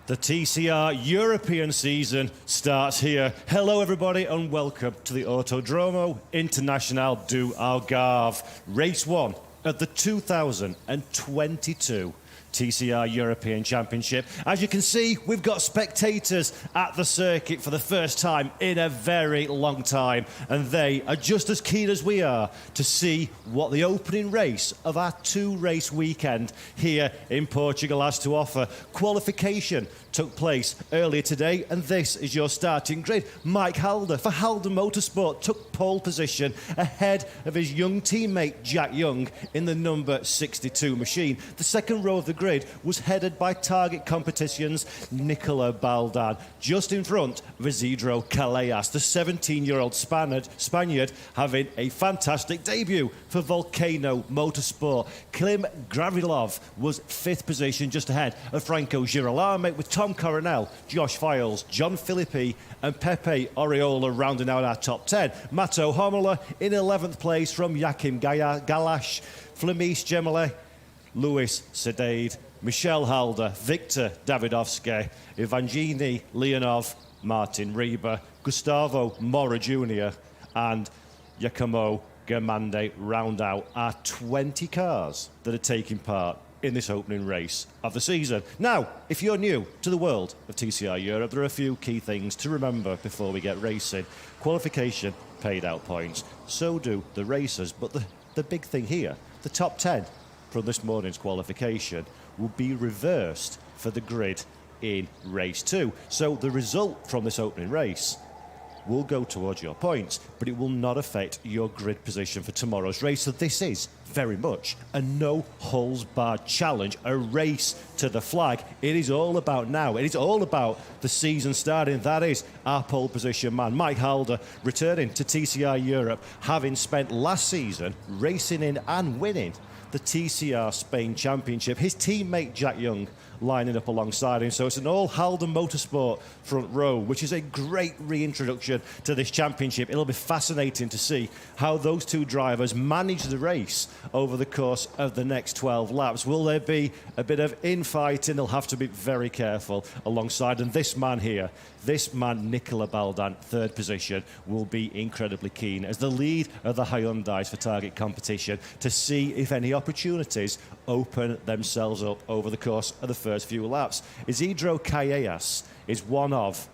The TCR European season starts here. Hello everybody and welcome to the Autodromo International du Algarve, race 1 of the 2022 TCR European Championship. As you can see, we've got spectators at the circuit for the first time in a very long time, and they are just as keen as we are to see what the opening race of our two-race weekend here in Portugal has to offer. Qualification took place earlier today, and this is your starting grid. Mike Halder for Halder Motorsport took pole position ahead of his young teammate Jack Young in the number 62 machine. The second row of the grid was headed by Target Competitions' Nicola Baldan, just in front of Isidro Callejas, the 17-year-old Spaniard having a fantastic debut for Volcano Motorsport. Klim Gravilov was 5th position, just ahead of Franco Girolamo, with Tom Coronel, Josh Files, John Filippi and Pepe Oriola rounding out our top 10. Mato Homola in 11th place from Joachim Galash, Flemish Gemele, Louis Sedade, Michel Halder, Victor Davidovsky, Evangeni Leonov, Martin Rieber, Gustavo Mora Jr. and Giacomo Germande round out our 20 cars that are taking part in this opening race of the season. Now, if you're new to the world of TCR Europe, there are a few key things to remember before we get racing. Qualification paid out points, so do the racers, but the big thing here, the top 10 from this morning's qualification will be reversed for the grid in race 2. So the result from this opening race will go towards your points, but it will not affect your grid position for tomorrow's race. So this is very much a no-holds-barred challenge, a race to the flag. It is all about now. It is all about the season starting. That is our pole position man, Mike Halder, returning to TCR Europe, having spent last season racing in and winning the TCR Spain Championship. His teammate Jack Young lining up alongside him. So it's an all Halder Motorsport front row, which is a great reintroduction to this championship. It'll be fascinating to see how those two drivers manage the race over the course of the next 12 laps. Will there be a bit of infighting? They'll have to be very careful alongside. And this man here, this man, Nicola Baldan, 3rd position, will be incredibly keen as the lead of the Hyundais for Target Competition to see if any opportunities open themselves up over the course of the first few laps. Isidro Callejas is one of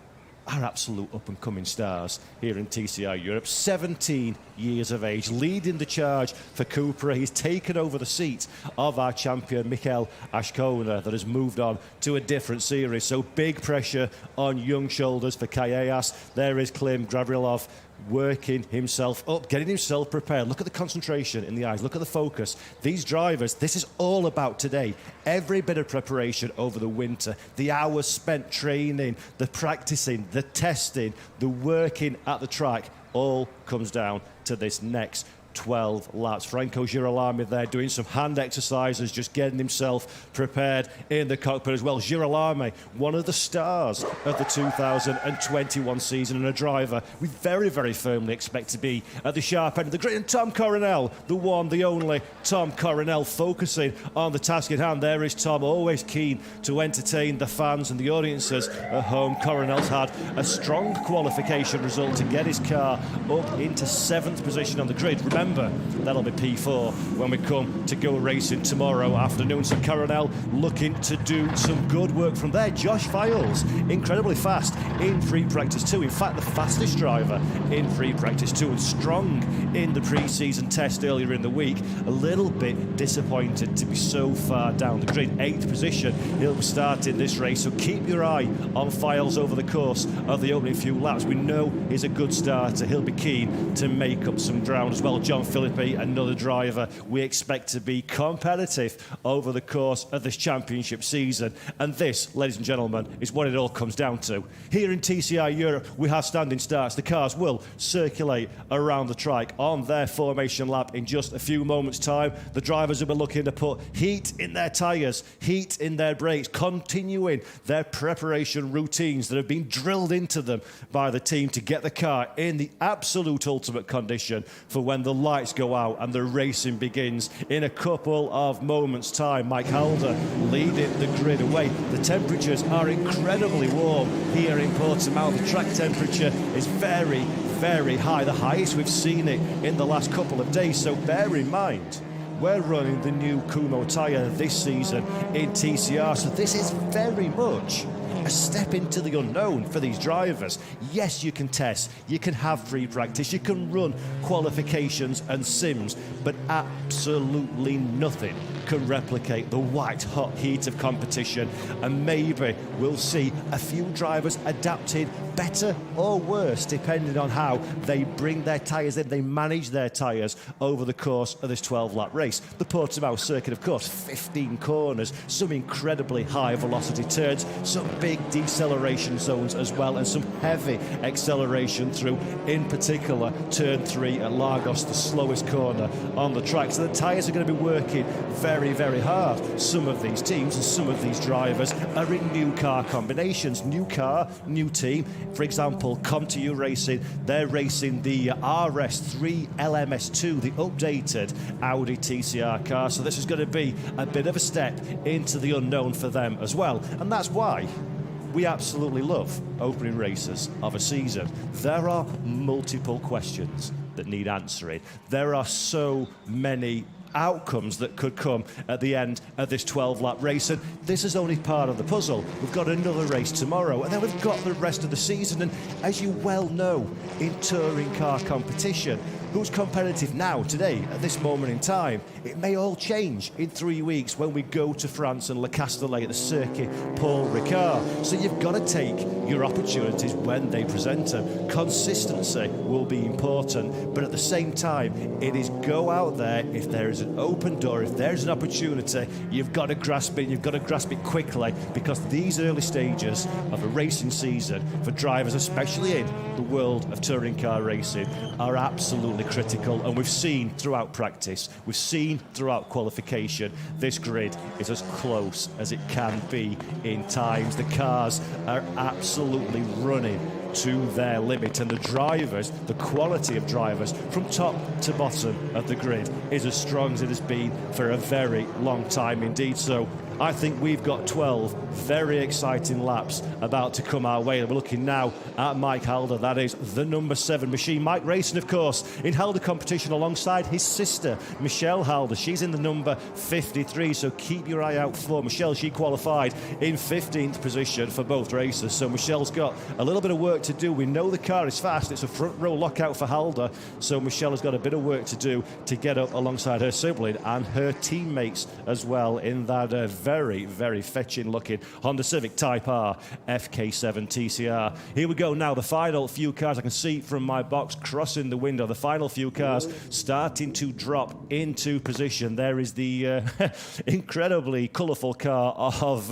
our absolute up-and-coming stars here in TCR Europe. 17 years of age, leading the charge for Cupra. He's taken over the seat of our champion, Michael Ashkona, that has moved on to a different series. So big pressure on young shoulders for Callejas. There is Klim Gavrilov working himself up, getting himself prepared. Look at the concentration in the eyes. Look at the focus. These drivers, this is all about today. Every bit of preparation over the winter, the hours spent training, the practicing, the testing, the working at the track, all comes down to this next 12 laps. Franco Girolamo there doing some hand exercises, just getting himself prepared in the cockpit as well. Girolamo, one of the stars of the 2021 season, and a driver we very, very firmly expect to be at the sharp end of the grid. And Tom Coronel, the one, the only Tom Coronel, focusing on the task at hand. There is Tom, always keen to entertain the fans and the audiences at home. Coronel's had a strong qualification result to get his car up into 7th position on the grid. Remember, that'll be P4 when we come to go racing tomorrow afternoon. So Coronel looking to do some good work from there. Josh Files, incredibly fast in free practice 2. In fact, the fastest driver in free practice 2, and strong in the pre-season test earlier in the week. A little bit disappointed to be so far down the grid. 8th position, he'll be starting this race. So keep your eye on Files over the course of the opening few laps. We know he's a good starter. He'll be keen to make up some ground as well. John Filippi, another driver we expect to be competitive over the course of this championship season. And this, ladies and gentlemen, is what it all comes down to. Here in TCR Europe, we have standing starts. The cars will circulate around the track on their formation lap in just a few moments' time. The drivers will be looking to put heat in their tyres, heat in their brakes, continuing their preparation routines that have been drilled into them by the team to get the car in the absolute ultimate condition for when the lights go out and the racing begins. In a couple of moments' time, Mike Halder leading the grid away. The temperatures are incredibly warm here in Portimao. The track temperature is very, very high, the highest we've seen it in the last couple of days. So bear in mind, we're running the new Kumo tyre this season in TCR, so this is very much a step into the unknown for these drivers. Yes, you can test, you can have free practice, you can run qualifications and sims, but absolutely nothing can replicate the white hot heat of competition. And maybe we'll see a few drivers adapted better or worse depending on how they bring their tyres in, they manage their tyres over the course of this 12-lap race. The Portimao circuit, of course, 15 corners, some incredibly high velocity turns, some big deceleration zones as well, and some heavy acceleration through, in particular, turn 3 at Lagos, the slowest corner on the track. So the tyres are going to be working very, very hard. Some of these teams and some of these drivers are in new car combinations. New car, new team. For example, ComTU Racing, they're racing the RS3 LMS2, the updated Audi TCR car. So this is going to be a bit of a step into the unknown for them as well. And that's why we absolutely love opening races of a season. There are multiple questions that need answering. There are so many outcomes that could come at the end of this 12-lap race, and this is only part of the puzzle. We've got another race tomorrow, and then we've got the rest of the season. And as you well know, in touring car competition, who's competitive now, today, at this moment in time? It may all change in 3 weeks when we go to France and Le Castellet at the Circuit Paul Ricard. So you've got to take your opportunities when they present them. Consistency will be important, but at the same time, it is go out there. If there is an open door, if there's an opportunity, you've got to grasp it. You've got to grasp it quickly, because these early stages of a racing season for drivers, especially in the world of touring car racing, are absolutely critical. And we've seen throughout practice, we've seen throughout qualification, this grid is as close as it can be in times. The cars are absolutely running to their limit, and the drivers, the quality of drivers from top to bottom of the grid is as strong as it has been for a very long time indeed. So I think we've got 12 very exciting laps about to come our way. And we're looking now at Mike Halder. That is the number 7 machine. Mike racing, of course, in Halder competition alongside his sister, Michelle Halder. She's in the number 53, so keep your eye out for Michelle. She qualified in 15th position for both races. So Michelle's got a little bit of work to do. We know the car is fast. It's a front row lockout for Halder. So Michelle has got a bit of work to do to get up alongside her sibling and her teammates as well in that very, very fetching looking Honda Civic Type R FK7 TCR. Here we go now, the final few cars I can see from my box crossing the window. The final few cars starting to drop into position. There is the incredibly colourful car of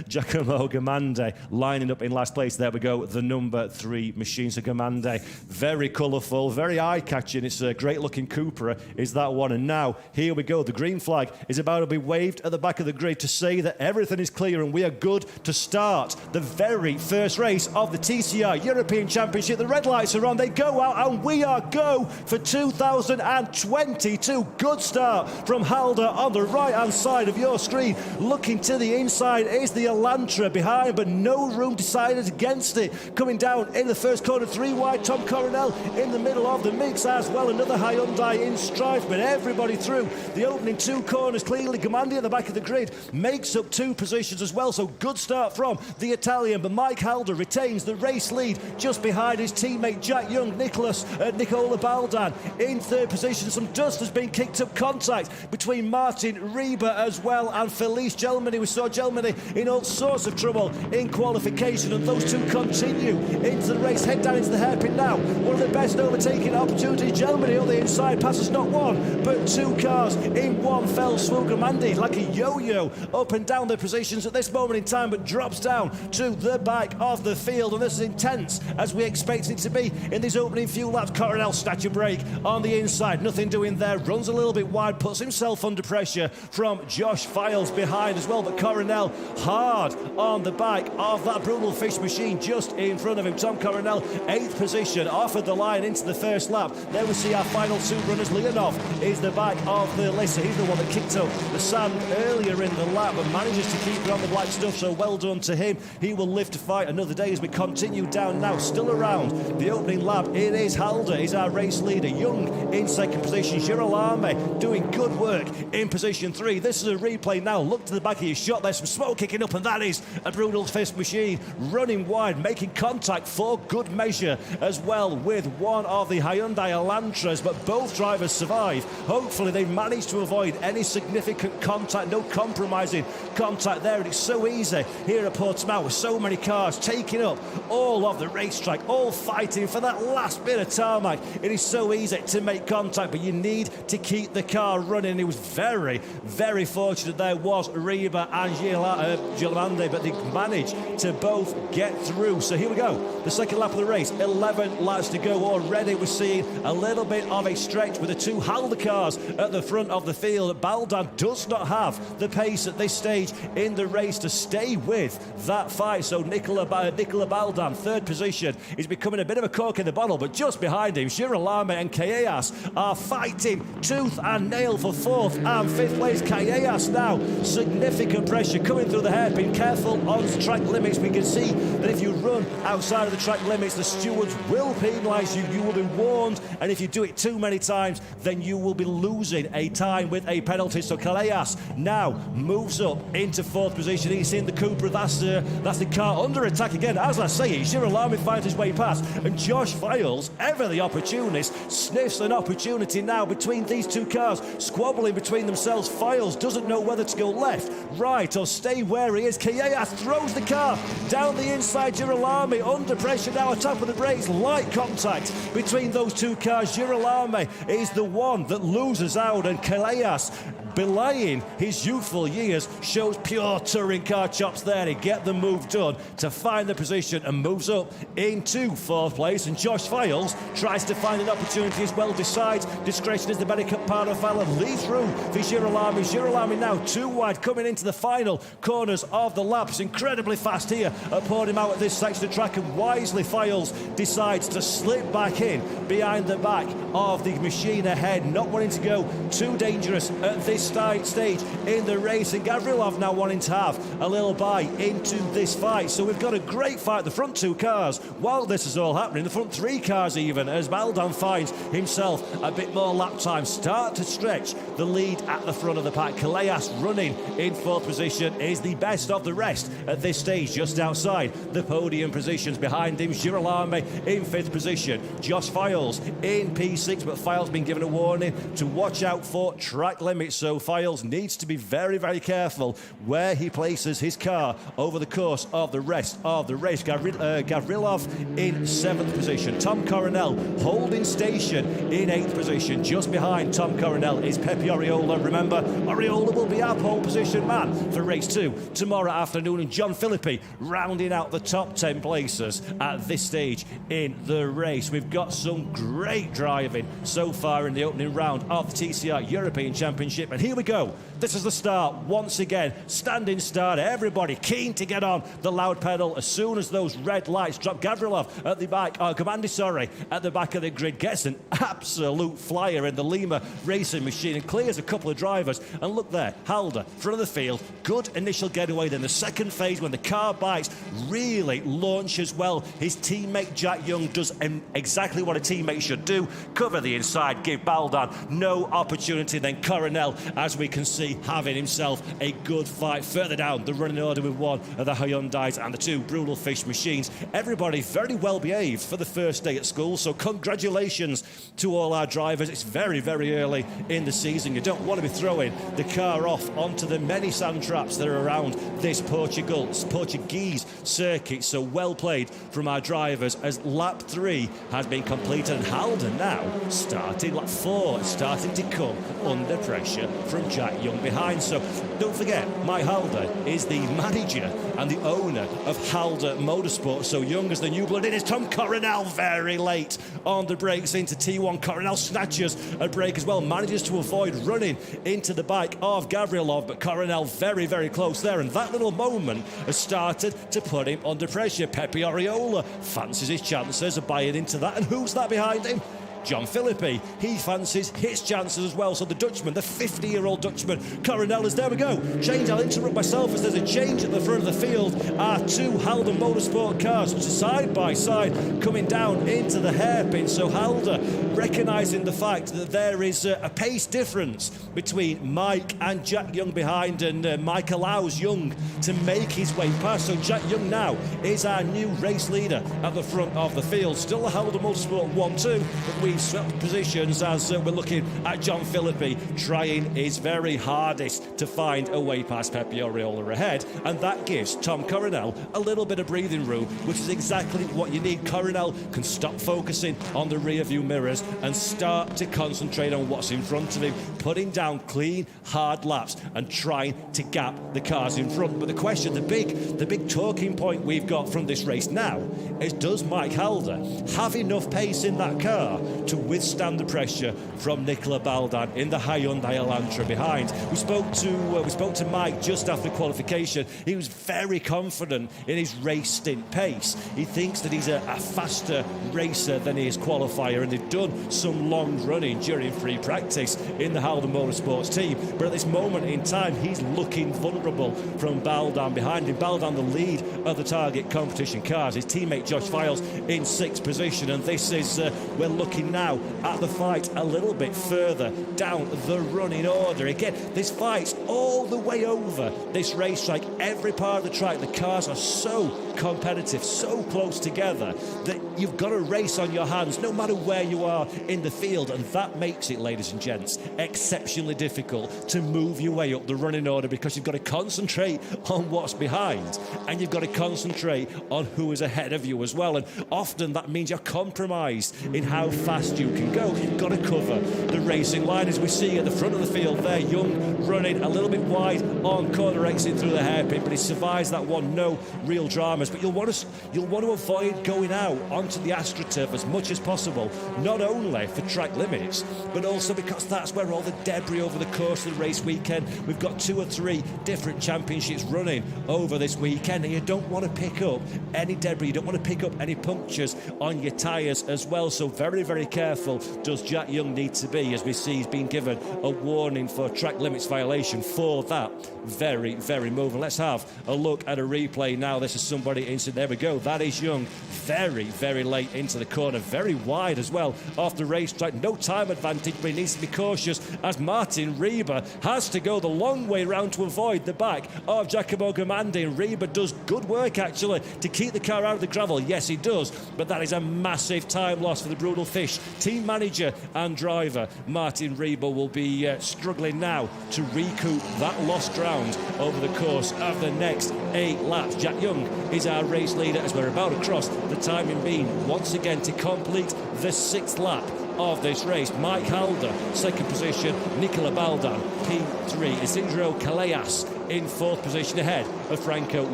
Giacomo Gamande lining up in last place. There we go, the number 3 machine. So Gamande, very colourful, very eye-catching. It's a great looking Cupra is that one. And now here we go, the green flag is about to be waved at the back of the grid to say that everything is clear and we are good to start the very first race of the TCR European Championship. The red lights are on, they go out, and we are go for 2022. Good start from Halder on the right-hand side of your screen. Looking to the inside is the Elantra behind, but no room decided against it. Coming down in the first corner, 3 wide, Tom Coronel in the middle of the mix as well. Another Hyundai in strife, but everybody through the opening 2 corners clearly. Gamandi at the back of the grid makes up 2 positions as well, so good start from the Italian, but Mike Halder retains the race lead just behind his teammate Jack Young. Nicola Baldan in 3rd position. Some dust has been kicked up, contact between Martin Rieber as well and Felice Gelmini. We saw Gelmini in all sorts of trouble in qualification, and those 2 continue into the race, head down into the hairpin now. One of the best overtaking opportunities. Gelmini on the inside passes not 1 but 2 cars in one fell swoop. Gamandi like a yo-yo up up and down the positions at this moment in time, but drops down to the back of the field. And this is intense, as we expect it to be in these opening few laps. Coronel snatch a break on the inside. Nothing doing there. Runs a little bit wide, puts himself under pressure from Josh Files behind as well. But Coronel hard on the back of that brutal fish machine just in front of him. Tom Coronel, 8th position, offered the line into the first lap. There we see our final two runners. Leonov is the back of the list. He's the one that kicked up the sand earlier in the lap, but manages to keep it on the black stuff, so well done to him. He will live to fight another day as we continue down now. Still around the opening lap, it is Halder, is our race leader. Young in second position. Girolame doing good work in position 3. This is a replay now. Look to the back of your shot. There's some smoke kicking up, and that is a brutal fist machine running wide, making contact for good measure as well with one of the Hyundai Elantras, but both drivers survive. Hopefully they manage to avoid any significant contact, no compromising contact there. And it's so easy here at Portimao with so many cars taking up all of the racetrack, all fighting for that last bit of tarmac. It is so easy to make contact, but you need to keep the car running. It was very, very fortunate there was Reba and Gilamande, but they managed to both get through. So here we go, the second lap of the race, 11 laps to go. Already we're seeing a little bit of a stretch with the two Halder cars at the front of the field. Baldan does not have the pace at this stage in the race to stay with that fight. So Nicola Baldan, 3rd position, is becoming a bit of a cork in the bottle, but just behind him, Girolame and Callejas are fighting tooth and nail for 4th and 5th place. Callejas now, significant pressure coming through the hairpin. Careful on track limits. We can see that if you run outside of the track limits, the stewards will penalise you. You will be warned, and if you do it too many times, then you will be losing a time with a penalty. So Callejas now moves up into 4th position. He's in the Cupra. That's the car under attack again. As I say, Girolame finds his way past, and Josh Files, ever the opportunist, sniffs an opportunity now between these two cars, squabbling between themselves. Files doesn't know whether to go left, right, or stay where he is. Callejas throws the car down the inside. Girolame under pressure now, on top of the brakes. Light contact between those two cars. Girolame is the one that loses out, and Callejas, belying his youthful years, shows pure touring car chops there to get the move done, to find the position, and moves up into 4th place. And Josh Files tries to find an opportunity as well, decides discretion is the better part of Fallon. Lead through for Girolame. Girolame now too wide, coming into the final corners of the laps. Incredibly fast here at Portimao at this section of track, and wisely Files decides to slip back in behind the back of the machine ahead, not wanting to go too dangerous at this stage in the race. And Gavrilov now wanting to have a little bite into this fight. So we've got a great fight, the front two cars, while this is all happening, the front 3 cars even, as Baldan finds himself a bit more lap time, start to stretch the lead at the front of the pack. Callejas running in 4th position is the best of the rest at this stage, just outside the podium positions. Behind him, Girolame in 5th position. Josh Files in P6, but Files been given a warning to watch out for track limits, so Files needs to be very, very careful where he places his car over the course of the rest of the race. Gavrilov in 7th position. Tom Coronel holding station in 8th position. Just behind Tom Coronel is Pepe Oriola. Remember, Oriola will be our pole position man for race 2 tomorrow afternoon, and John Philippi rounding out the top 10 places at this stage in the race. We've got some great driving so far in the opening round of the TCR European Championship, and here we go. This is the start once again. Standing start. Everybody keen to get on the loud pedal as soon as those red lights drop. Gavrilov at the back, Comandi, at the back of the grid, gets an absolute flyer in the Lima racing machine and clears a couple of drivers. And look there, Halder, front of the field, good initial getaway. Then the second phase, when the car bites, really launches well. His teammate Jack Young does exactly what a teammate should do, cover the inside, give Baldan no opportunity. Then Coronel, as we can see, having himself a good fight further down the running order with one of the Hyundais and the two brutal fish machines. Everybody very well behaved for the first day at school, so congratulations to all our drivers. It's very, very early in the season. You don't want to be throwing the car off onto the many sand traps that are around this Portuguese circuit. So well played from our drivers as lap 3 has been completed, and Halder now starting lap 4, starting to come under pressure from Jack Young behind. So don't forget, Mike Halder is the manager and the owner of Halder Motorsport. So Young as the new blood in is Tom Coronel, very late on the brakes into T1. Coronel snatches a break as well, manages to avoid running into the bike of Gavrilov, but Coronel very, very close there, and that little moment has started to put him under pressure. Pepe Oriola fancies his chances of buying into that, and who's that behind him? John Philippi, he fancies his chances as well. So the Dutchman, the 50-year-old Dutchman, Coronel is, there we go. Change, I'll interrupt myself as there's a change at the front of the field. Our two Halder Motorsport cars, side by side, coming down into the hairpin. So Halder recognising the fact that there is a pace difference between Mike and Jack Young behind, and Mike allows Young to make his way past. So Jack Young now is our new race leader at the front of the field. Still a Halder Motorsport 1-2, but we swept positions as we're looking at John Philippi trying his very hardest to find a way past Pepe Oriola ahead, and that gives Tom Coronel a little bit of breathing room, which is exactly what you need. Coronel can stop focusing on the rear view mirrors and start to concentrate on what's in front of him, putting down clean, hard laps and trying to gap the cars in front. But the question, the big talking point we've got from this race now is, does Mike Halder have enough pace in that car to withstand the pressure from Nicola Baldan in the Hyundai Elantra behind? We spoke to Mike just after qualification. He was very confident in his race stint pace. He thinks that he's a faster racer than he is qualifier, and they've done some long running during free practice in the Halder Motorsports team. But at this moment in time, he's looking vulnerable from Baldan behind him. Baldan, the lead of the target competition cars. His teammate Josh Files in 6th position, and this is we're looking now at the fight a little bit further down the running order. Again, this fight's all the way over this racetrack. Every part of the track, the cars are so competitive, so close together that you've got a race on your hands no matter where you are in the field, and that makes it, ladies and gents, exceptionally difficult to move your way up the running order, because you've got to concentrate on what's behind and you've got to concentrate on who is ahead of you as well, and often that means you're compromised in how fast you can go. You've got to cover the racing line, as we see at the front of the field there. Young running a little bit wide on corner exit through the hairpin, but he survives that one, no real dramas. But you'll want to avoid going out onto the AstroTurf as much as possible, not only for track limits, but also because that's where all the debris over the course of the race weekend. We've got 2 or 3 different championships running over this weekend, and you don't want to pick up any debris, you don't want to pick up any punctures on your tyres as well. So very, very careful does Jack Young need to be, as we see he's been given a warning for track limits violation for that very, very move. And let's have a look at a replay now. This is somebody inside. There we go. That is Young. Very, very late into the corner. Very wide as well off the racetrack. No time advantage, but he needs to be cautious as Martin Rieber has to go the long way round to avoid the back of Giacomo Gamandi. And Rieber does good work, actually, to keep the car out of the gravel. Yes, he does. But that is a massive time loss for the Brutal Fish team manager and driver. Martin Rieber will be struggling now to recoup that lost ground over the course of the next 8 laps. Jack Young is our race leader as we're about to cross the timing beam once again to complete the 6th lap of this race. Mike Halder, 2nd position. Nicola Baldan, P3. Isidro Callejas in 4th position ahead of Franco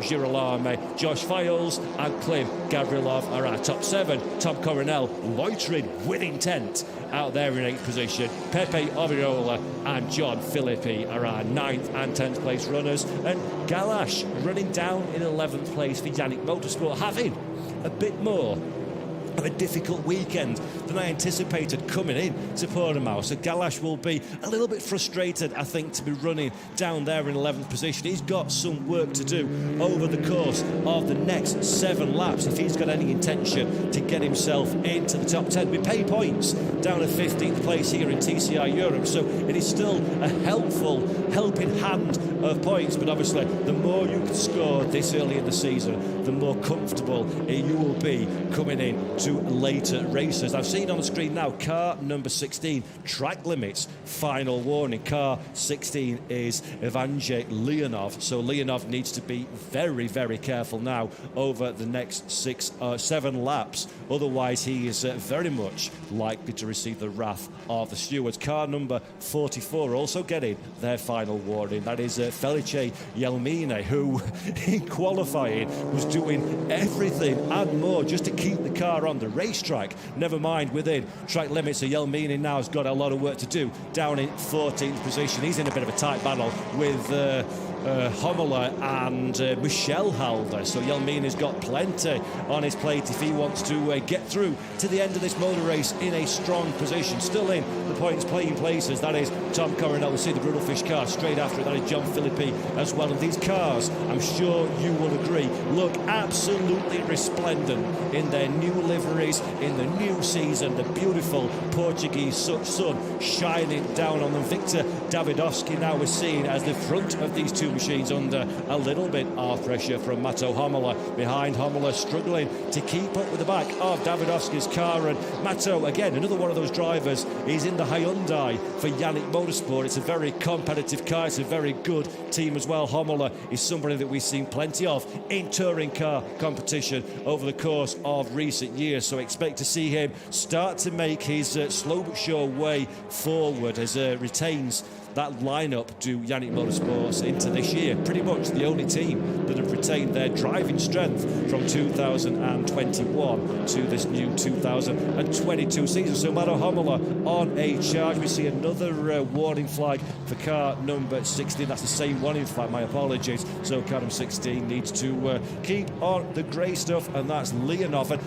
Girolamo. Josh Files and Klim Gavrilov are our top 7. Tom Coronel loitering with intent out there in 8th position. Pepe Oriola and John Philippi are our 9th and 10th place runners, and Galash running down in 11th place for Yannick Motorsport, having a bit more of a difficult weekend than I anticipated coming in to Portimao. So Galash will be a little bit frustrated, I think, to be running down there in 11th position. He's got some work to do over the course of the next 7 laps if he's got any intention to get himself into the top 10. We pay points down at 15th place here in TCR Europe, so it is still a helping hand of points, but obviously the more you can score this early in the season, the more comfortable you will be coming in to later races. I've seen seen on the screen now, car number 16, track limits, final warning. Car 16 is Evangelii Leonov, so Leonov needs to be very, very careful now over the next 7 laps. Otherwise, he is very much likely to receive the wrath of the stewards. Car number 44 also getting their final warning. That is Felice Jelmine, who in qualifying was doing everything and more just to keep the car on the racetrack. Never mind within track limits. So Jelmine now has got a lot of work to do down in 14th position. He's in a bit of a tight battle with Hommler and Michel Halder. So Jelmine has got plenty on his plate if he wants to get through to the end of this motor race in a strong position. Still in the points playing places, that is Tom Coronel. We'll see the Brutalfish car straight after it. That is John Philippi as well. And these cars, I'm sure you will agree, look absolutely resplendent in their new liveries, in the new season. The beautiful Portuguese sun shining down on them. Victor Davidovski now is seen as the front of these two machines under a little bit of pressure from Matto Hommler. Behind Hommler, struggling to keep up with the back of Davidovski's car. And Matto, again, another one of those drivers, is in the Hyundai for Yannick Motorsport. It's a very competitive car. It's a very good team as well. Hommler is somebody that we've seen plenty of in touring car competition over the course of recent years. So expect to see him start to make his slow but sure way forward as retains that lineup to Yannick Motorsports into this year. Pretty much the only team that have retained their driving strength from 2021 to this new 2022 season. So Matto Hommler on a charge. We see another warning flag for car number 16. That's the same one, in fact, my apologies. So car number 16 needs to keep on the grey stuff, and that's Leonov. And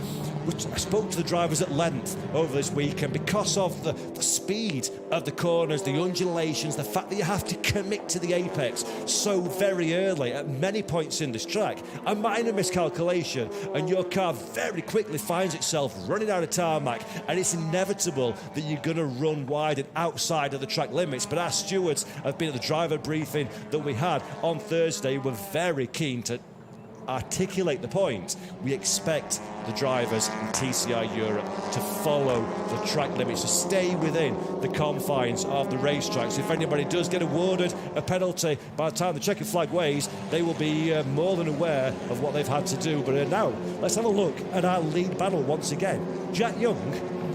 I spoke to the drivers at length over this weekend because of the speed of the corners, the undulations, the fact that you have to commit to the apex so very early at many points in this track. A minor miscalculation and your car very quickly finds itself running out of tarmac, and it's inevitable that you're going to run wide and outside of the track limits. But our stewards have been at the driver briefing that we had on Thursday. We're very keen to articulate the point. We expect the drivers in TCR Europe to follow the track limits, to stay within the confines of the racetrack. So if anybody does get awarded a penalty by the time the checkered flag waves, they will be more than aware of what they've had to do. But now let's have a look at our lead battle once again. Jack Young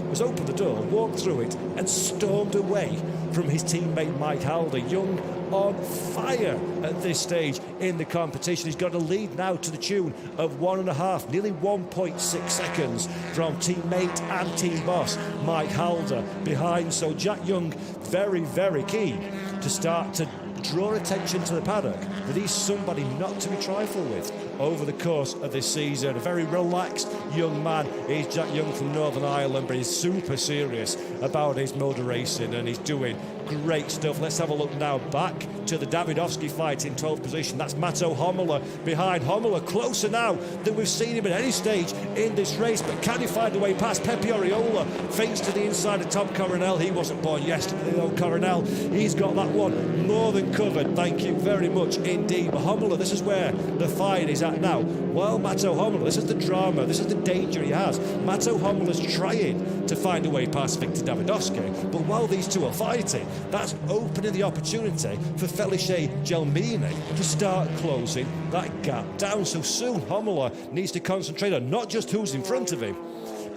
has opened the door, walked through it and stormed away from his teammate Mike Halder. Young on fire at this stage in the competition. He's got a lead now to the tune of 1.5, nearly 1.6 seconds from teammate and team boss Mike Halder behind. So Jack Young very, very keen to start to draw attention to the paddock that he's somebody not to be trifled with over the course of this season. A very relaxed young man is Jack Young from Northern Ireland, but he's super serious about his motor racing and he's doing great stuff. Let's have a look now back to the Davidovski fight in 12th position. That's Matto Hommler behind. Hommler closer now than we've seen him at any stage in this race, but can he find a way past? Pepe Oriola feints to the inside of Tom Coronel. He wasn't born yesterday though, Coronel. He's got that one more than covered. Thank you very much indeed. But Hommler, this is where the fight is at now. Well, Matto Hommler, this is the drama, this is the danger he has. Matto Hommler's trying to find a way past Victor Davidovski, but while these two are fighting, that's opening the opportunity for Felice Jelmine to start closing that gap down. So soon Hommler needs to concentrate on not just who's in front of him,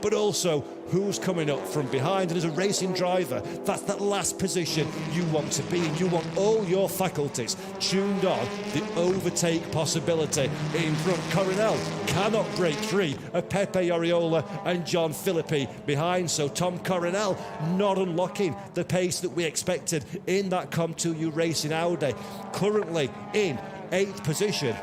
but also who's coming up from behind. And as a racing driver, that's that last position you want to be in. You want all your faculties tuned on the overtake possibility in front. Coronel cannot break free of Pepe Oriola and John Philippi behind. So Tom Coronel not unlocking the pace that we expected in that Com2U Racing Audi. Currently in 8th position,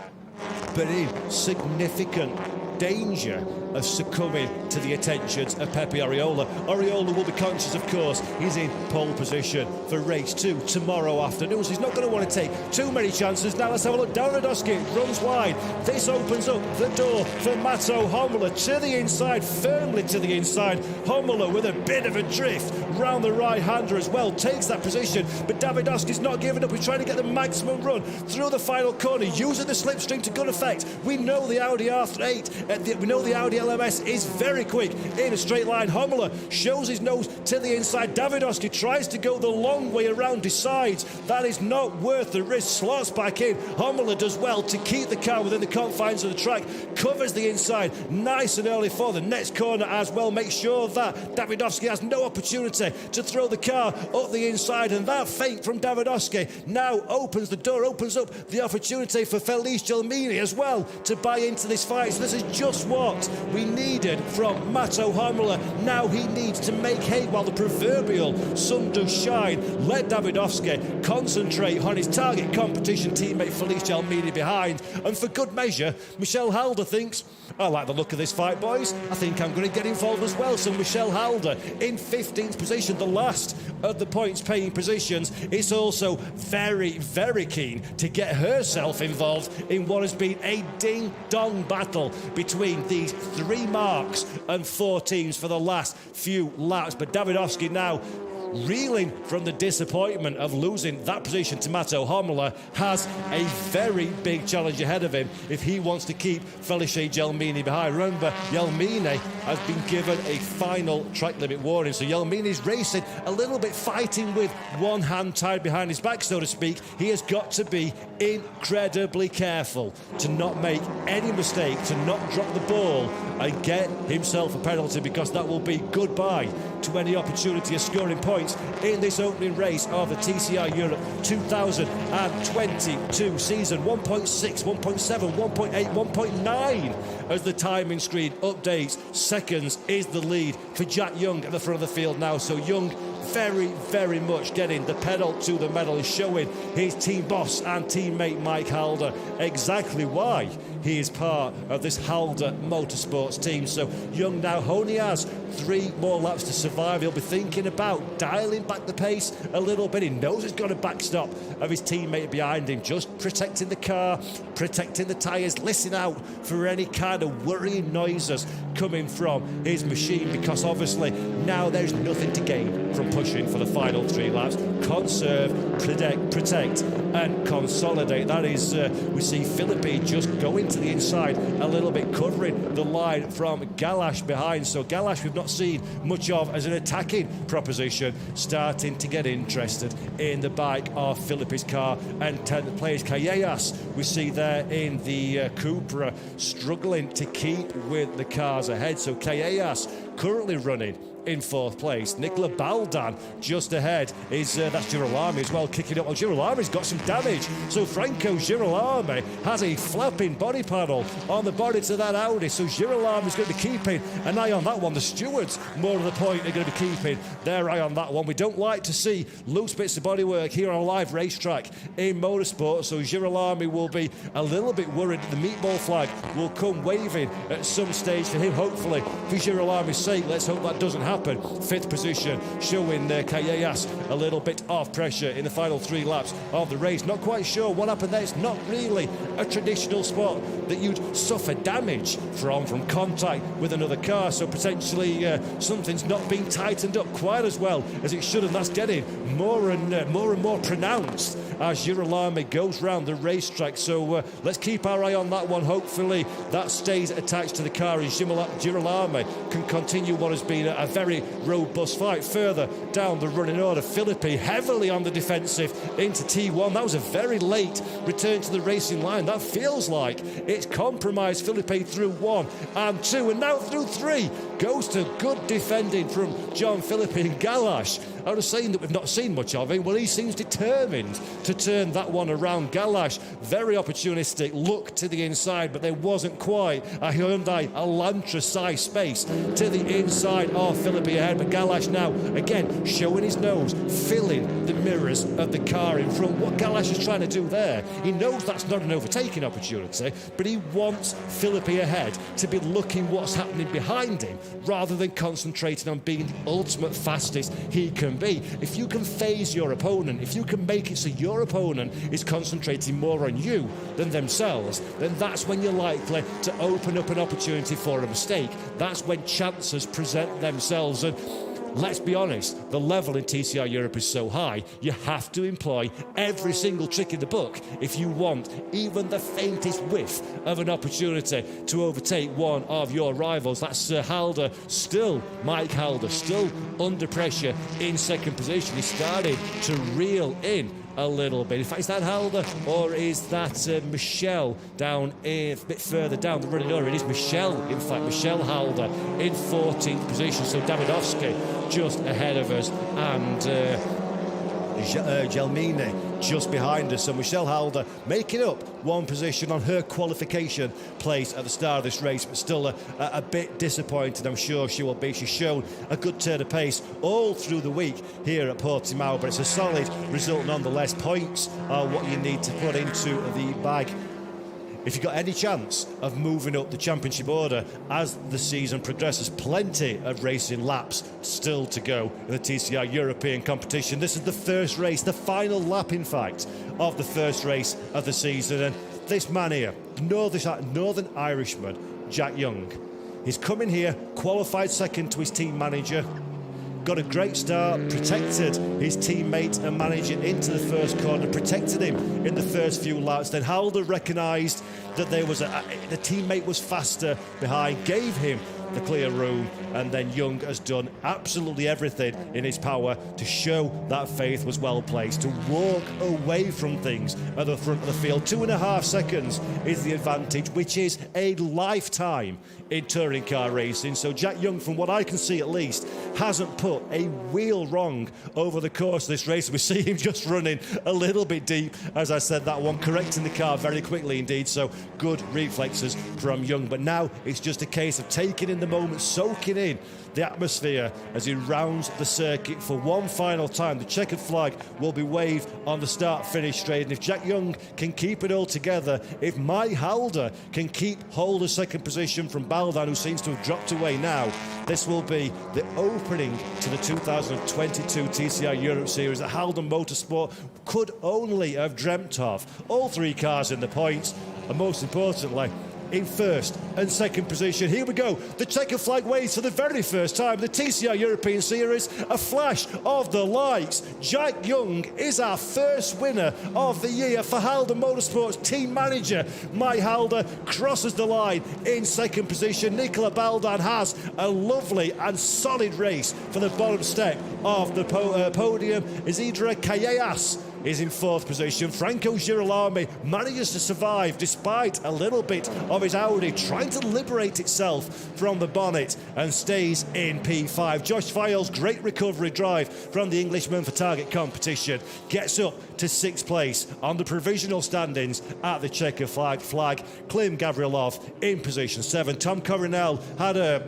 but in significant danger of succumbing to the attentions of Pepe Oriola. Oriola will be conscious, of course, he's in pole position for race 2 tomorrow afternoon, so he's not going to want to take too many chances. Now let's have a look. Davidovski runs wide. This opens up the door for Matto Hommler to the inside, firmly to the inside. Hommler with a bit of a drift round the right-hander as well, takes that position, but Davidovski's not giving up. He's trying to get the maximum run through the final corner, using the slipstream to good effect. We know the Audi R8, we know the Audi LMS is very quick in a straight line. Hommler shows his nose to the inside. Davidowski tries to go the long way around, decides that is not worth the risk, slots back in. Hommler does well to keep the car within the confines of the track, covers the inside nice and early for the next corner as well, makes sure that Davidowski has no opportunity to throw the car up the inside, and that feint from Davidowski now opens the door, opens up the opportunity for Felice Gelmini as well to buy into this fight. So this is just what we needed from Matto Hommler. Now he needs to make hay while the proverbial sun does shine. Let Davidowski concentrate on his target competition teammate Felice Gelmini behind, and for good measure, Michel Halder thinks, I like the look of this fight, boys. I think I'm going to get involved as well. So Michel Halder in 15th position, the last of the points-paying positions, is also very, very keen to get herself involved in what has been a ding-dong battle between these 3 marks and 4 teams for the last few laps. But Davidowski now, reeling from the disappointment of losing that position to Matto Hommler, has a very big challenge ahead of him if he wants to keep Felice Gelmini behind. Remember, Gelmini has been given a final track limit warning, so Gelmini's racing a little bit, fighting with one hand tied behind his back, so to speak. He has got to be incredibly careful to not make any mistake, to not drop the ball and get himself a penalty, because that will be goodbye to any opportunity of scoring points in this opening race of the TCR Europe 2022 season. 1.6, 1.7, 1.8, 1.9 as the timing screen updates. Seconds is the lead for Jack Young at the front of the field now. So Young very, very much getting the pedal to the metal, is showing his team boss and teammate Mike Halder exactly why he is part of this Halder Motorsports team. So Young now only has 3 more laps to survive. He'll be thinking about dialing back the pace a little bit. He knows he's got a backstop of his teammate behind him, just protecting the car, protecting the tyres, listening out for any kind of worrying noises coming from his machine, because obviously now there's nothing to gain from pushing for the final 3 laps. Conserve, protect and consolidate. That is, we see Philippi just going to the inside a little bit, covering the line from Galash behind. So Galash we've not seen much of as an attacking proposition, starting to get interested in the bike of Philippi's car. And 10th place, Callejas, we see there in the Cupra, struggling to keep with the cars ahead. So Callejas currently running in 4th place. Nicola Baldan just ahead is that's Girolami as well, kicking up. Well, Girolami's got some damage, so Franco Girolami has a flapping body panel on the body to that Audi, so Girolami's going to be keeping an eye on that one. The stewards, more to the point, are going to be keeping their eye on that one. We don't like to see loose bits of bodywork here on a live racetrack in motorsport, so Girolami will be a little bit worried. The meatball flag will come waving at some stage for him, hopefully for Girolami's sake. Let's hope that doesn't happen. 5th position, showing Callejas a little bit of pressure in the final 3 laps of the race. Not quite sure what happened there. It's not really a traditional spot that you'd suffer damage from contact with another car, so potentially something's not being tightened up quite as well as it should, and that's getting more and more pronounced as Girolami goes round the racetrack. So let's keep our eye on that one. Hopefully that stays attached to the car and Girolami can continue what has been a very robust fight. Further down the running order, Philippi heavily on the defensive into T1. That was a very late return to the racing line. That feels like it's compromised Philippi through 1 and 2, and now through 3. Goes to good defending from John Philippi and Galash. I was saying that we've not seen much of him. Well, he seems determined to turn that one around. Galash, very opportunistic, look to the inside, but there wasn't quite a Hyundai Elantra-sized space to the inside of Philippi ahead. But Galash now, again, showing his nose, filling the mirrors of the car in front. What Galash is trying to do there, he knows that's not an overtaking opportunity, but he wants Philippi ahead to be looking what's happening behind him, rather than concentrating on being the ultimate fastest he can be. If you can phase your opponent, if you can make it so your opponent is concentrating more on you than themselves, then that's when you're likely to open up an opportunity for a mistake. That's when chances present themselves. And let's be honest, the level in TCR Europe is so high, you have to employ every single trick in the book if you want even the faintest whiff of an opportunity to overtake one of your rivals. That's Sir Halder, Mike Halder, still under pressure in second position. He's starting to reel in a little bit. In fact, is that Halder or is that Michelle down a bit further down the running order? It is Michelle, in fact, Michelle Halder in 14th position. So Davidovsky just ahead of us, and Gelmini just behind us. So Michelle Halder making up one position on her qualification place at the start of this race, but still a bit disappointed, I'm sure she will be. She's shown a good turn of pace all through the week here at Portimao, but it's a solid result nonetheless. Points are what you need to put into the bag if you've got any chance of moving up the championship order as the season progresses. Plenty of racing laps still to go in the TCR European competition. This is the first race, the final lap, in fact, of the first race of the season. And this man here, Northern Irishman, Jack Young, he's come in here, qualified second to his team manager, got a great start, protected his teammate and manager into the first corner, protected him in the first few laps. Then Halder recognised that there was the teammate was faster behind, gave him the clear room, and then Young has done absolutely everything in his power to show that faith was well placed, to walk away from things at the front of the field. 2.5 seconds is the advantage, which is a lifetime in touring car racing. So Jack Young, from what I can see at least, hasn't put a wheel wrong over the course of this race. We see him just running a little bit deep, as I said, that one, correcting the car very quickly indeed. So good reflexes from Young, but now it's just a case of taking in the moment, soaking in the atmosphere as he rounds the circuit for one final time. The checkered flag will be waved on the start-finish straight, and if Jack Young can keep it all together, if Mike Halder can keep hold of second position from Baldan, who seems to have dropped away now, this will be the opening to the 2022 TCR Europe Series that Halder Motorsport could only have dreamt of. All three cars in the points, and most importantly, in first and second position. Here we go. The checkered flag waves for the very first time. The TCR European Series, a flash of the lights. Jack Young is our first winner of the year for Halder Motorsports team manager. Mike Halder crosses the line in second position. Nicola Baldan has a lovely and solid race for the bottom step of the podium. Isidra Callejas is in fourth position. Franco Girolami manages to survive despite a little bit of his Audi trying to liberate itself from the bonnet and stays in P5. Josh Files, great recovery drive from the Englishman for target competition, gets up to sixth place on the provisional standings at the checkered flag. Klim Gavrilov in position 7. Tom Coronel had a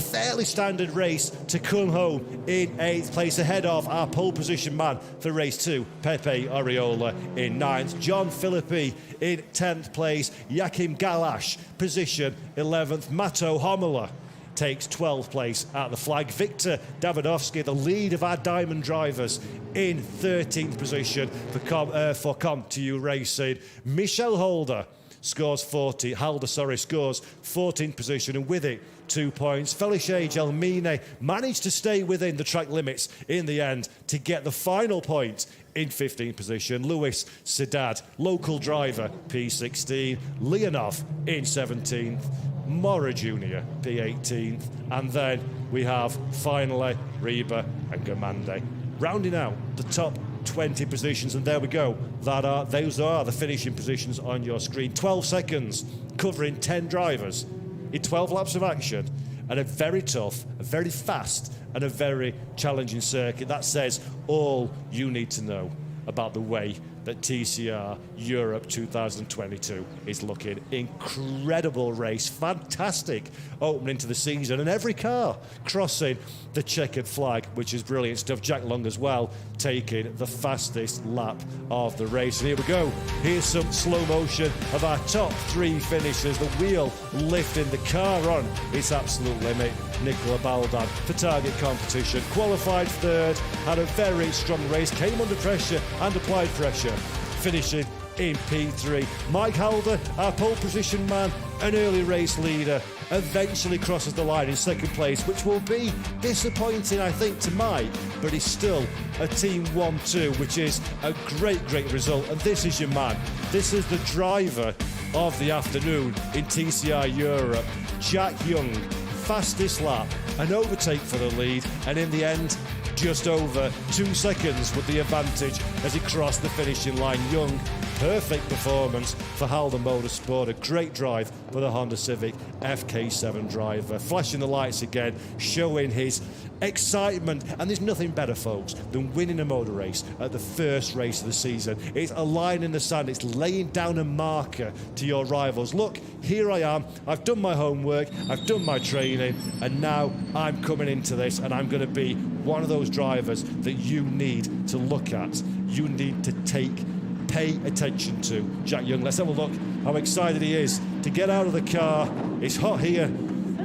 fairly standard race to come home in 8th place ahead of our pole position man for race 2, Pepe Oriola in 9th. John Philippi in 10th place. Joachim Galash, position 11th. Mato Homola takes 12th place at the flag. Victor Davidovsky, the lead of our diamond drivers, in 13th position for ComTU Racing. Michelle Halder scores 14th position, and with it 2 points. Felice Gelmini managed to stay within the track limits in the end to get the final point in 15th position. Luis Sedad, local driver, P16. Leonov in 17th. Mora Jr., P18th. And then we have finally Reba and Gamande rounding out the top 20 positions, and there we go. Those are the finishing positions on your screen. 12 seconds covering 10 drivers in 12 laps of action, and a very tough, a very fast, and a very challenging circuit. That says all you need to know about the way that TCR Europe 2022 is looking. Incredible race, fantastic opening to the season, and every car crossing the checkered flag, which is brilliant stuff. Jack Young as well taking the fastest lap of the race. And here we go. Here's some slow motion of our top 3 finishers. The wheel lifting, the car on its absolute limit. Nicola Baldan for target competition, qualified 3rd, had a very strong race, came under pressure and applied pressure, finishing in P3. Mike Halder, our pole position man, an early race leader, eventually crosses the line in second place, which will be disappointing, I think, to Mike, but he's still a Team 1-2, which is a great, great result. And this is your man. This is the driver of the afternoon in TCR Europe, Jack Young. Fastest lap, an overtake for the lead, and in the end, just over 2 seconds with the advantage as he crossed the finishing line. Young, perfect performance for Halden Motorsport. A great drive for the Honda Civic FK7 driver. Flashing the lights again, showing his excitement. And there's nothing better, folks, than winning a motor race at the first race of the season. It's a line in the sand. It's laying down a marker to your rivals. Look, here I am. I've done my homework. I've done my training. And now I'm coming into this, and I'm going to be one of those drivers that you need to look at. You need to pay attention to. Jack Young, let's have a look how excited he is to get out of the car. It's hot here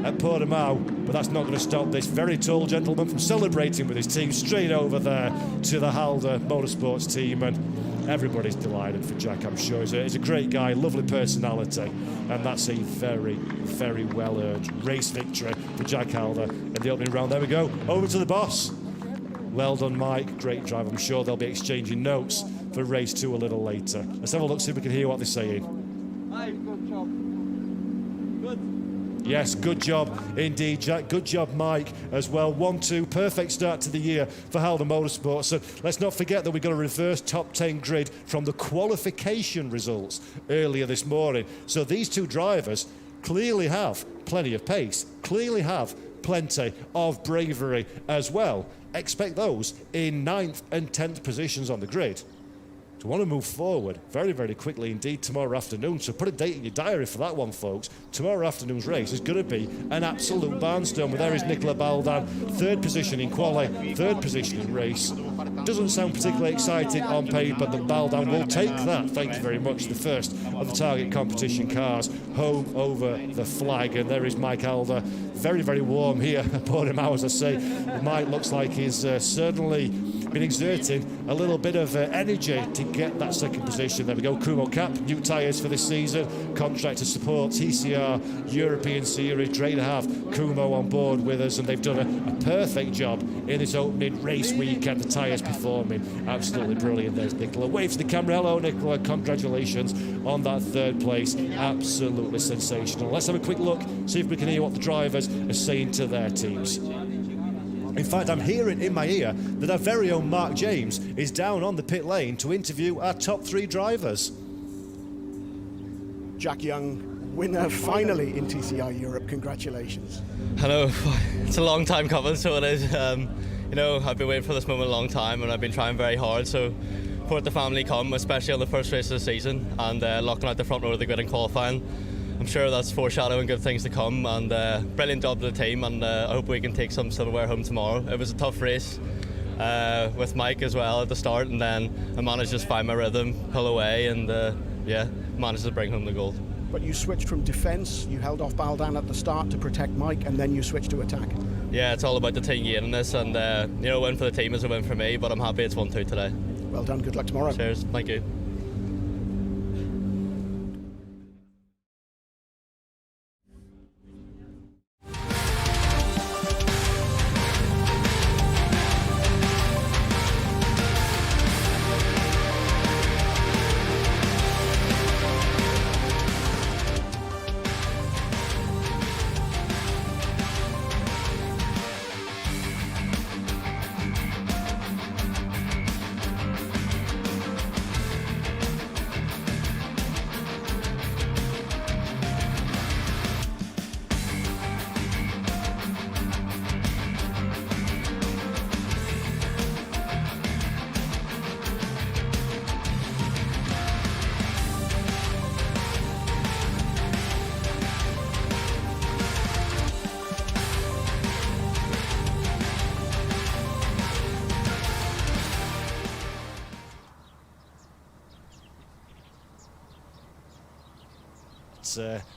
at Portimao, but that's not going to stop this very tall gentleman from celebrating with his team straight over there to the Halden Motorsports team. And everybody's delighted for Jack, I'm sure. He's a great guy, lovely personality, and that's a very, very well-earned race victory for Jack Halden in the opening round. There we go, over to the boss. Well done, Mike. Great drive. I'm sure they'll be exchanging notes for race 2 a little later. Let's have a look, see if we can hear what they're saying. Hi, good job. Good. Yes, good job indeed, Jack. Good job, Mike, as well. 1-2, perfect start to the year for Halden Motorsport. So let's not forget that we've got a reverse top 10 grid from the qualification results earlier this morning. So these two drivers clearly have plenty of pace, clearly have plenty of bravery as well. Expect those in 9th and 10th positions on the grid to want to move forward very, very quickly indeed tomorrow afternoon. So put a date in your diary for that one, folks. Tomorrow afternoon's race is going to be an absolute barnstormer. Well, there is Nicola Baldan, 3rd position in quali, 3rd position in race. Doesn't sound particularly exciting on paper, but Baldan will take that. Thank you very much. The first of the target competition cars home over the flag. And there is Mike Alder. Very, very warm here at Portimao, as I say. Mike looks like he's certainly been exerting a little bit of energy to get that second position. There we go, Kumo Cap, new tyres for this season, contract to support TCR European Series. Great to have Kumo on board with us, and they've done a perfect job in this opening race weekend. The tyres performing absolutely brilliant. There's Nicola. Wave to the camera. Hello, Nicola. Congratulations on that 3rd place. Absolutely sensational. Let's have a quick look, see if we can hear what the drivers are saying to their teams. In fact, I'm hearing in my ear that our very own Mark James is down on the pit lane to interview our top 3 drivers. Jack Young, winner finally in TCR Europe. Congratulations. Hello. It's a long time coming, so it is. You know, I've been waiting for this moment a long time, and I've been trying very hard. So for it to finally come, especially on the first race of the season, and locking out the front row of the grid and qualifying, I'm sure that's foreshadowing good things to come. And brilliant job to the team, and I hope we can take some silverware home tomorrow. It was a tough race with Mike as well at the start, and then I managed to just find my rhythm, pull away, and managed to bring home the gold. But you switched from defence, you held off Baldan at the start to protect Mike, and then you switched to attack. Yeah, it's all about the team gaining this, and win for the team is a win for me, but I'm happy it's 1-2 today. Well done, good luck tomorrow. Cheers, thank you.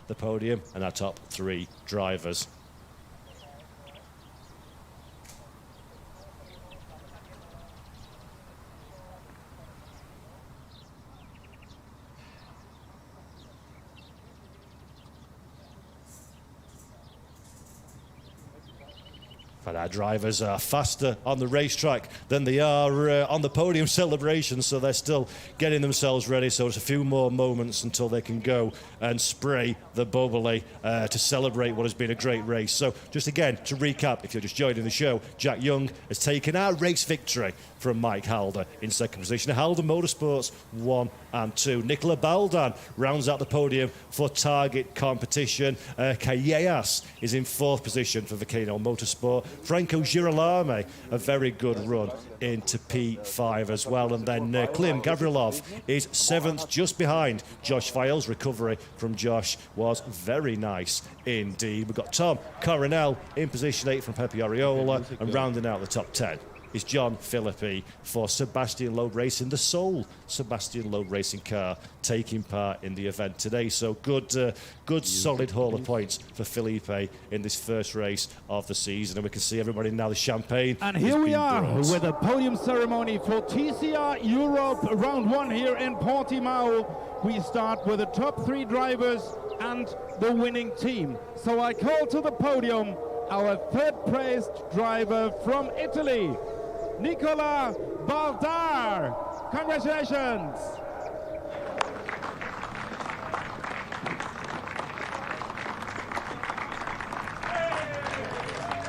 The podium and our top 3 drivers. But our drivers are faster on the racetrack than they are on the podium celebration, so they're still getting themselves ready. So it's a few more moments until they can go and spray the bubbly to celebrate what has been a great race. So just again, to recap, if you're just joining the show, Jack Young has taken our race victory from Mike Halder in second position. Halder Motorsports 1 and 2. Nicola Baldan rounds out the podium for target competition. Callejas is in fourth position for Volcano Motorsport. Franco Girolamo, a very good run into P5 as well. And then Klim Gavrilov is seventh, just behind Josh Files. Recovery from Josh was very nice indeed. We've got Tom Coronel in position 8 from Pepe Ariola, and rounding out the top 10 is John Philippi for Sebastian Loeb Racing, the sole Sebastian Loeb Racing car taking part in the event today. So good solid haul of points for Felipe in this first race of the season. And we can see everybody now, the champagne. And here we are with a podium ceremony for TCR Europe Round 1 here in Portimao. We start with the top 3 drivers and the winning team. So I call to the podium our third-placed driver from Italy, Nicola Baldar. Congratulations.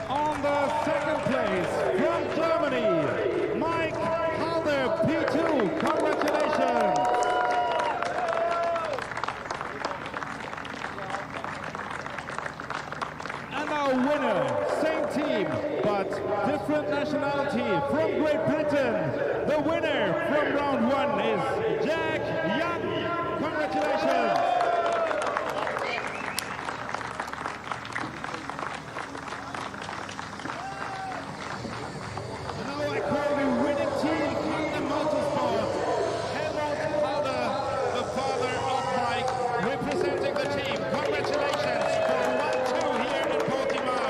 On the second place from Germany, Mike Halder, P2. Congratulations. And our winner, same team, but different nationality, from Great Britain. The winner from round 1 is Jack Young. Congratulations. And now I call the winning team in the motorsport. Helmut Halder, the father of Mike, representing the team. Congratulations for 1-2 here in Portimao.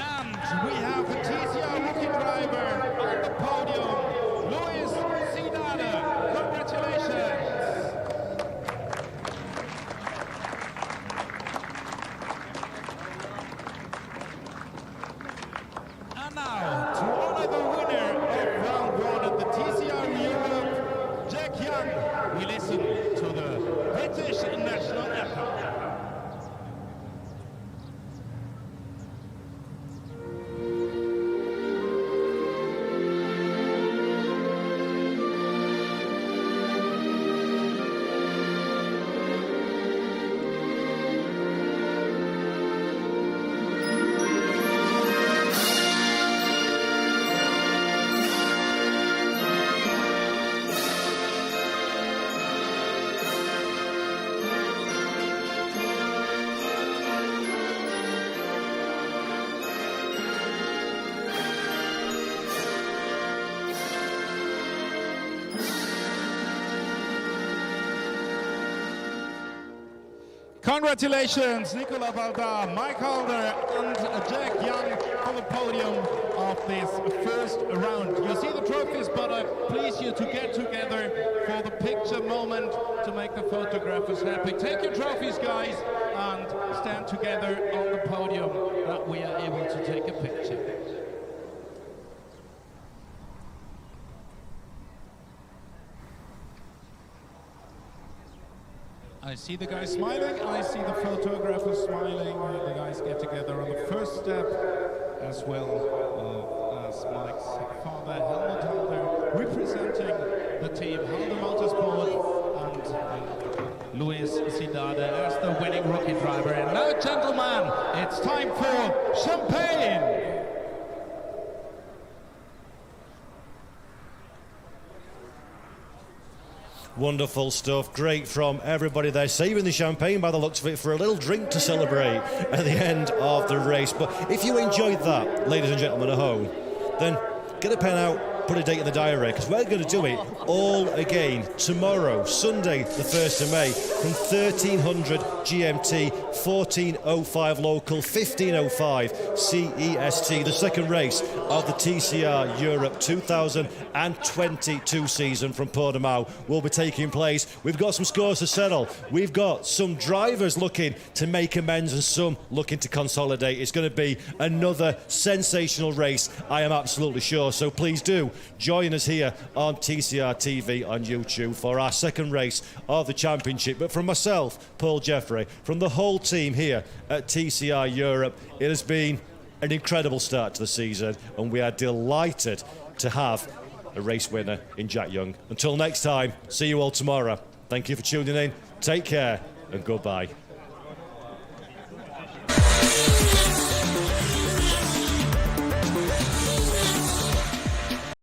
And we have the TCR rookie driver on the podium, Luis Cidada. Congratulations. And now, to honor the winner of round 1 of the TCR Europe, Jack Young, we listen to the British national anthem. Congratulations, Nicola Baldar, Mike Halder, and Jack Young on the podium of this first round. You see the trophies, but I please you to get together for the picture moment to make the photographers happy. Take your trophies, guys, and stand together on the podium that we are able to take a picture. I see the guys smiling, I see the photographers smiling. The guys get together on the first step, as well as Mike's father, Helmut Halder, representing the team, Halder Motorsport, and Luis Cidada as the winning rookie driver. And now, gentlemen, it's time for champagne! Wonderful stuff, great from everybody there, saving the champagne by the looks of it for a little drink to celebrate at the end of the race. But if you enjoyed that, ladies and gentlemen at home, then get a pen out, put a date in the diary, because we're going to do it all again tomorrow, Sunday, the 1st of May, from 1300 GMT, 14:05 local, 15:05 CEST, the second race of the TCR Europe 2022 season from Portimao will be taking place. We've got some scores to settle. We've got some drivers looking to make amends and some looking to consolidate. It's going to be another sensational race, I am absolutely sure. So please do join us here on TCR TV on YouTube for our second race of the championship. But from myself, Paul Jeffrey, from the whole team here at TCR Europe, it has been an incredible start to the season, and we are delighted to have a race winner in Jack Young. Until next time, see you all tomorrow. Thank you for tuning in. Take care and goodbye.